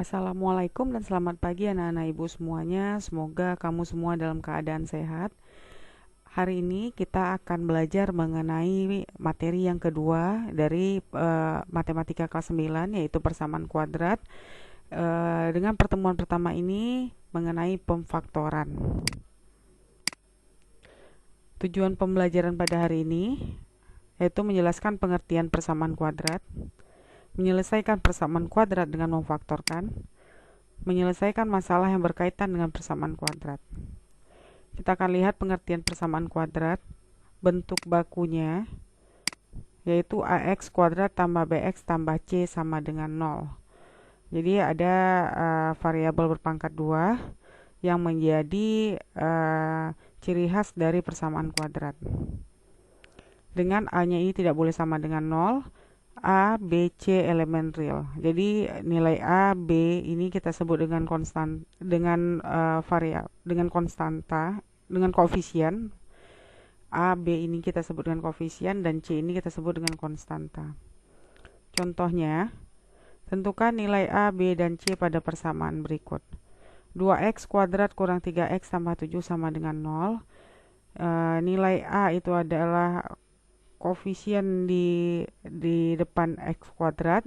Assalamualaikum dan selamat pagi anak-anak ibu semuanya. Semoga kamu semua dalam keadaan sehat. Hari ini kita akan belajar mengenai materi yang kedua dari matematika kelas 9, yaitu persamaan kuadrat. Dengan pertemuan pertama ini mengenai pemfaktoran. Tujuan pembelajaran pada hari ini yaitu menjelaskan pengertian persamaan kuadrat, menyelesaikan persamaan kuadrat dengan memfaktorkan, menyelesaikan masalah yang berkaitan dengan persamaan kuadrat. Kita akan lihat pengertian persamaan kuadrat. Bentuk bakunya yaitu ax kuadrat tambah bx tambah c sama dengan 0. Jadi ada variabel berpangkat 2 yang menjadi ciri khas dari persamaan kuadrat. Dengan a-nya ini tidak boleh sama dengan 0, A, B, C elemen real. Jadi nilai A, B ini kita sebut dengan konstan, dengan dengan konstanta, dengan koefisien. A, B ini kita sebut dengan koefisien dan C ini kita sebut dengan konstanta. Contohnya, tentukan nilai A, B, dan C pada persamaan berikut. 2x kuadrat kurang 3x tambah 7 sama dengan 0. Nilai A itu adalah koefisien di depan x kuadrat,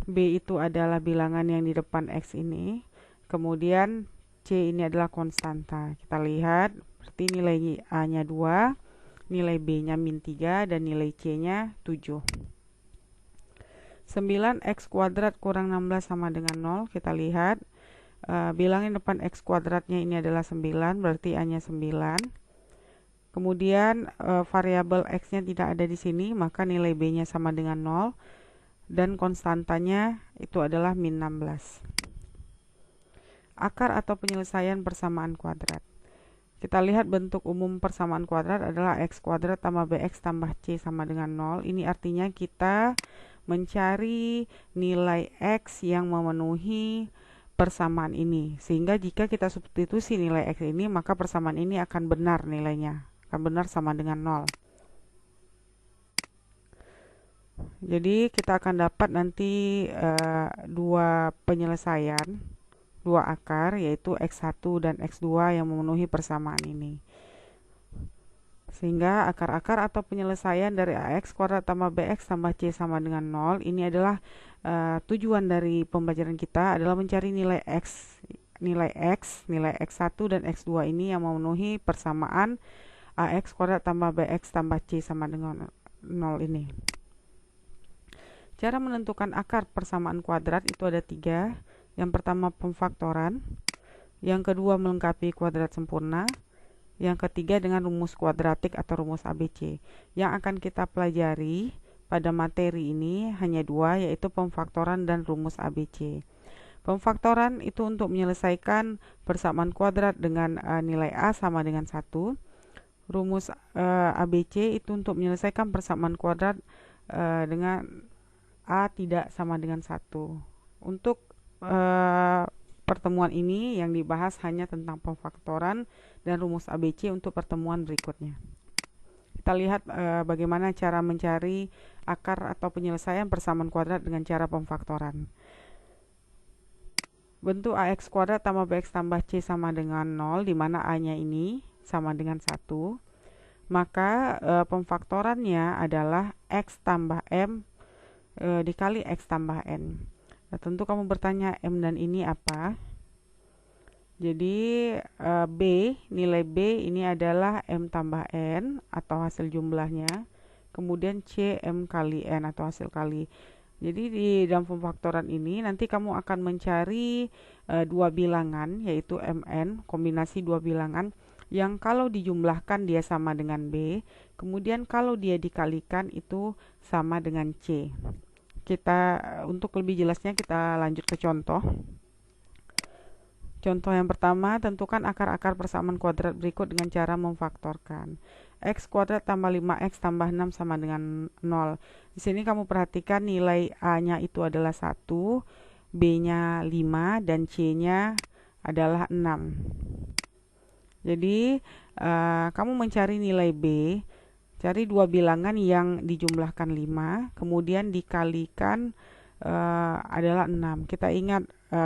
b itu adalah bilangan yang di depan x ini, kemudian c ini adalah konstanta. Kita lihat berarti nilai a-nya 2, nilai b-nya min 3, dan nilai c-nya 7. 9x kuadrat kurang 16 sama dengan 0. Kita lihat bilangan depan x kuadratnya ini adalah 9, berarti a-nya 9. Kemudian variabel x-nya tidak ada di sini, maka nilai b-nya sama dengan 0 dan konstantanya itu adalah min 16. Akar atau penyelesaian persamaan kuadrat. Kita lihat bentuk umum persamaan kuadrat adalah x kuadrat tambah bx tambah c sama dengan 0. Ini artinya kita mencari nilai x yang memenuhi persamaan ini. Sehingga jika kita substitusi nilai x ini, maka persamaan ini akan benar nilainya. Akan benar sama dengan 0. Jadi kita akan dapat nanti dua penyelesaian, dua akar, yaitu x1 dan x2 yang memenuhi persamaan ini. Sehingga akar-akar atau penyelesaian dari ax kuadrat tambah bx tambah c sama dengan 0, ini adalah tujuan dari pembelajaran kita adalah mencari nilai x, nilai x1 dan x2 ini yang memenuhi persamaan ax kuadrat tambah bx tambah c sama dengan 0 ini. Cara menentukan akar persamaan kuadrat itu ada 3. Yang pertama pemfaktoran, yang kedua melengkapi kuadrat sempurna, yang ketiga dengan rumus kuadratik atau rumus ABC. Yang akan kita pelajari pada materi ini hanya 2, yaitu pemfaktoran dan rumus ABC. Pemfaktoran itu untuk menyelesaikan persamaan kuadrat dengan nilai a sama dengan 1. Rumus ABC itu untuk menyelesaikan persamaan kuadrat dengan a tidak sama dengan 1. Untuk pertemuan ini yang dibahas hanya tentang pemfaktoran dan rumus ABC untuk pertemuan berikutnya. Kita lihat bagaimana cara mencari akar atau penyelesaian persamaan kuadrat dengan cara pemfaktoran. Bentuk ax kuadrat tambah bx tambah c sama dengan 0, di mana a-nya ini sama dengan 1, maka pemfaktorannya adalah x tambah m dikali x tambah n. Nah, tentu kamu bertanya m dan ini apa? Jadi b, nilai b ini adalah m tambah n atau hasil jumlahnya, kemudian c m kali n atau hasil kali. Jadi di dalam pemfaktoran ini nanti kamu akan mencari dua bilangan, yaitu mn, kombinasi dua bilangan yang kalau dijumlahkan dia sama dengan b, kemudian kalau dia dikalikan itu sama dengan c. Untuk lebih jelasnya kita lanjut ke contoh. Contoh yang pertama, tentukan akar-akar persamaan kuadrat berikut dengan cara memfaktorkan. X kuadrat tambah 5x tambah 6 sama dengan 0. Di sini kamu perhatikan nilai a-nya itu adalah 1, b-nya 5, dan c-nya adalah 6. Jadi kamu mencari nilai b, cari dua bilangan yang dijumlahkan 5, kemudian dikalikan adalah 6. Kita ingat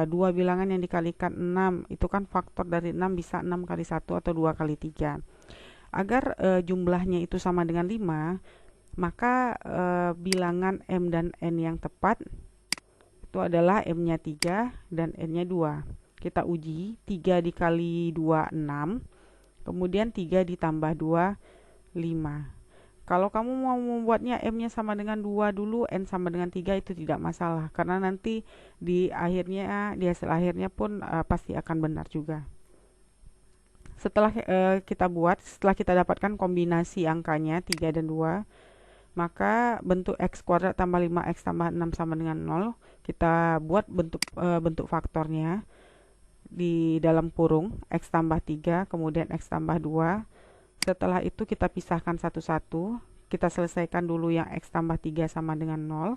dua bilangan yang dikalikan 6 itu kan faktor dari 6 bisa 6 kali 1 atau 2 kali 3. Agar jumlahnya itu sama dengan 5, maka bilangan M dan N yang tepat itu adalah M-nya 3 dan N-nya 2. Kita uji, 3 dikali 2, 6. Kemudian 3 ditambah 2, 5. Kalau kamu mau membuatnya M-nya sama dengan 2 dulu, N sama dengan 3 itu tidak masalah. Karena nanti di hasil akhirnya pun pasti akan benar juga. Setelah setelah kita dapatkan kombinasi angkanya 3 dan 2, maka bentuk X kuadrat tambah 5X tambah 6 sama dengan 0. Kita buat bentuk faktornya di dalam kurung X tambah 3, kemudian X tambah 2. Setelah itu kita pisahkan satu-satu. Kita selesaikan dulu yang X tambah 3 sama dengan 0.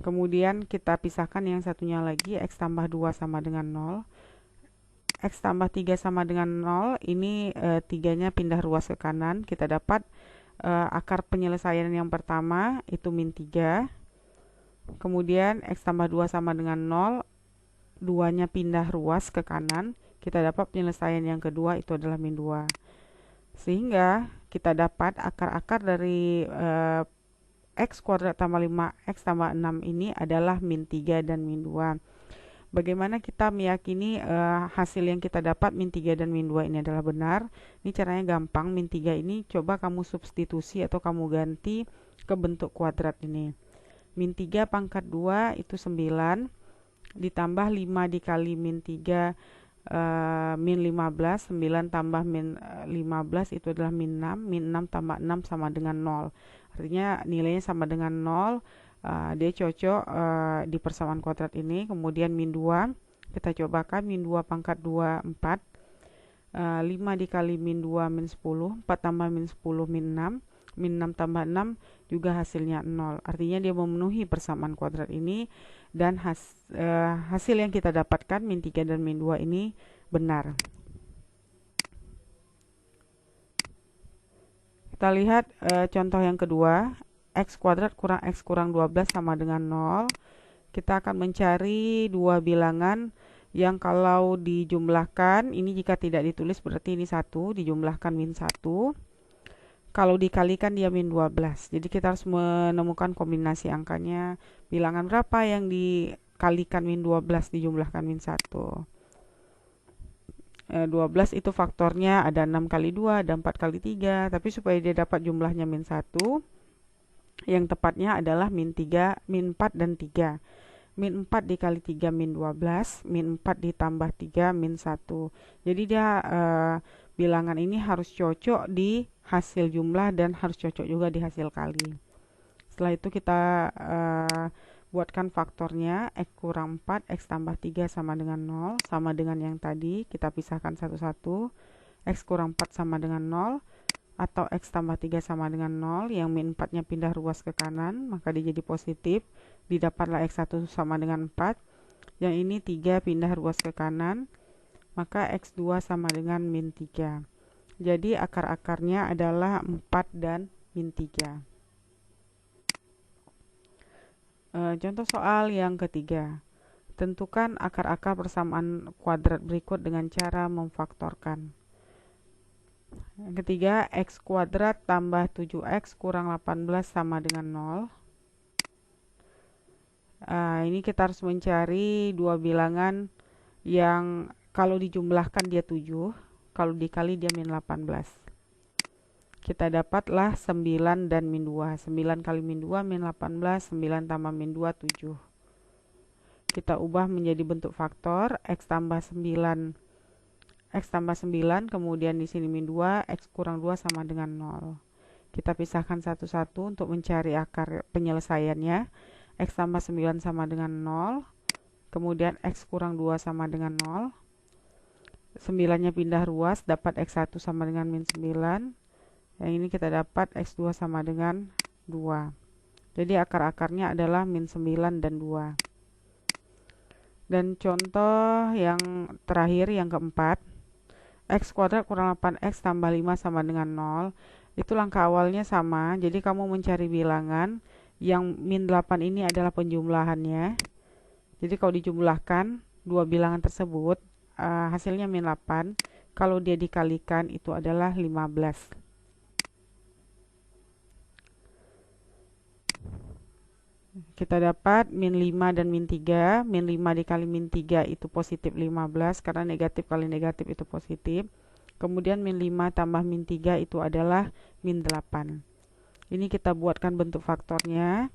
Kemudian kita pisahkan yang satunya lagi, X tambah 2 sama dengan 0. X tambah 3 sama dengan 0, ini 3-nya pindah ruas ke kanan. Kita dapat akar penyelesaian yang pertama itu min 3. Kemudian X tambah 2 sama dengan 0, 2-nya pindah ruas ke kanan. Kita dapat penyelesaian yang kedua itu adalah min 2. Sehingga kita dapat akar-akar dari X kuadrat tambah 5X tambah 6 ini adalah min 3 dan min 2. Bagaimana kita meyakini hasil yang kita dapat min 3 dan min 2 ini adalah benar? Ini caranya gampang. Min 3 ini coba kamu substitusi atau kamu ganti ke bentuk kuadrat ini. Min 3 pangkat 2 itu 9. Ditambah 5 dikali min 3 min 15, 9 tambah min 15 itu adalah min 6, min 6 tambah 6 sama dengan 0. Artinya nilainya sama dengan 0, dia cocok di persamaan kuadrat ini. Kemudian min 2, kita cobakan min 2 pangkat 2, 4. 5 dikali min 2 min 10, 4 tambah min 10 min 6, min 6 tambah 6 juga hasilnya 0. Artinya dia memenuhi persamaan kuadrat ini dan hasil yang kita dapatkan min 3 dan min 2 ini benar. Kita lihat contoh yang kedua, X kuadrat kurang X kurang 12 sama dengan 0. Kita akan mencari dua bilangan yang kalau dijumlahkan, ini jika tidak ditulis berarti ini 1, dijumlahkan min 1. Kalau dikalikan dia min 12. Jadi kita harus menemukan kombinasi angkanya. Bilangan berapa yang dikalikan min 12 dijumlahkan min 1. 12 itu faktornya ada 6 kali 2, ada 4 kali 3. Tapi supaya dia dapat jumlahnya min 1, yang tepatnya adalah min 3, min 4 dan 3. Min 4 dikali 3 min 12, min 4 ditambah 3 min 1. Jadi dia bilangan ini harus cocok di hasil jumlah dan harus cocok juga di hasil kali. Setelah itu kita buatkan faktornya X kurang 4, X tambah 3 sama dengan 0, sama dengan yang tadi. Kita pisahkan satu-satu. X kurang 4 sama dengan 0, atau X tambah 3 sama dengan 0, yang min 4-nya pindah ruas ke kanan, maka dia jadi positif. Didapatlah X1 sama dengan 4. Yang ini 3 pindah ruas ke kanan, maka X2 sama dengan min 3. Jadi akar-akarnya adalah 4 dan min 3. Contoh soal yang ketiga. Tentukan akar-akar persamaan kuadrat berikut dengan cara memfaktorkan. Yang ketiga, X kuadrat tambah 7X kurang 18 sama dengan 0. Ini kita harus mencari dua bilangan yang kalau dijumlahkan dia 7, kalau dikali dia min 18. Kita dapatlah 9 dan min 2. 9 kali min 2 min 18, 9 tambah min 2, 7. Kita ubah menjadi bentuk faktor, X tambah 9, kemudian di sini min 2, X kurang 2 sama dengan 0. Kita pisahkan satu-satu untuk mencari akar penyelesaiannya. X tambah 9 sama dengan 0, kemudian X kurang 2 sama dengan 0. 9-nya pindah ruas, dapat X1 sama dengan min 9. Yang ini kita dapat X2 sama dengan 2. Jadi akar-akarnya adalah min 9 dan 2. Dan contoh yang terakhir, yang keempat, X kuadrat kurang 8X tambah 5 sama dengan 0. Itu langkah awalnya sama, jadi kamu mencari bilangan Yang min 8 ini adalah penjumlahannya. Jadi kalau dijumlahkan dua bilangan tersebut, hasilnya min 8. Kalau dia dikalikan itu adalah 15. Kita dapat min 5 dan min 3. Min 5 dikali min 3 itu positif 15, karena negatif kali negatif itu positif. Kemudian min 5 tambah min 3 itu adalah min 8. Ini kita buatkan bentuk faktornya.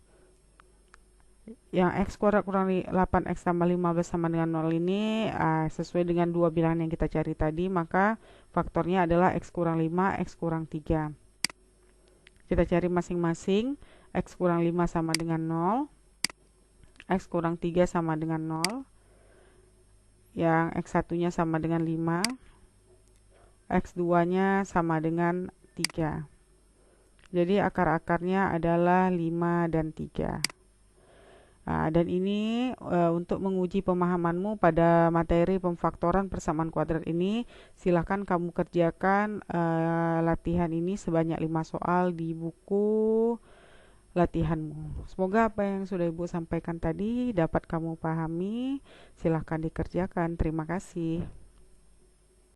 Yang x kuadrat kurang 8x tambah 15 sama dengan 0 ini sesuai dengan dua bilangan yang kita cari tadi, maka faktornya adalah x kurang 5, x kurang 3. Kita cari masing-masing. X kurang 5 sama dengan 0, X kurang 3 sama dengan 0, yang X1 nya sama dengan 5, X2 nya sama dengan 3. Jadi akar-akarnya adalah 5 dan 3. Dan ini untuk menguji pemahamanmu pada materi pemfaktoran persamaan kuadrat ini, silahkan kamu kerjakan latihan ini sebanyak 5 soal di buku latihanmu. Semoga apa yang sudah Ibu sampaikan tadi dapat kamu pahami. Silahkan dikerjakan. Terima kasih.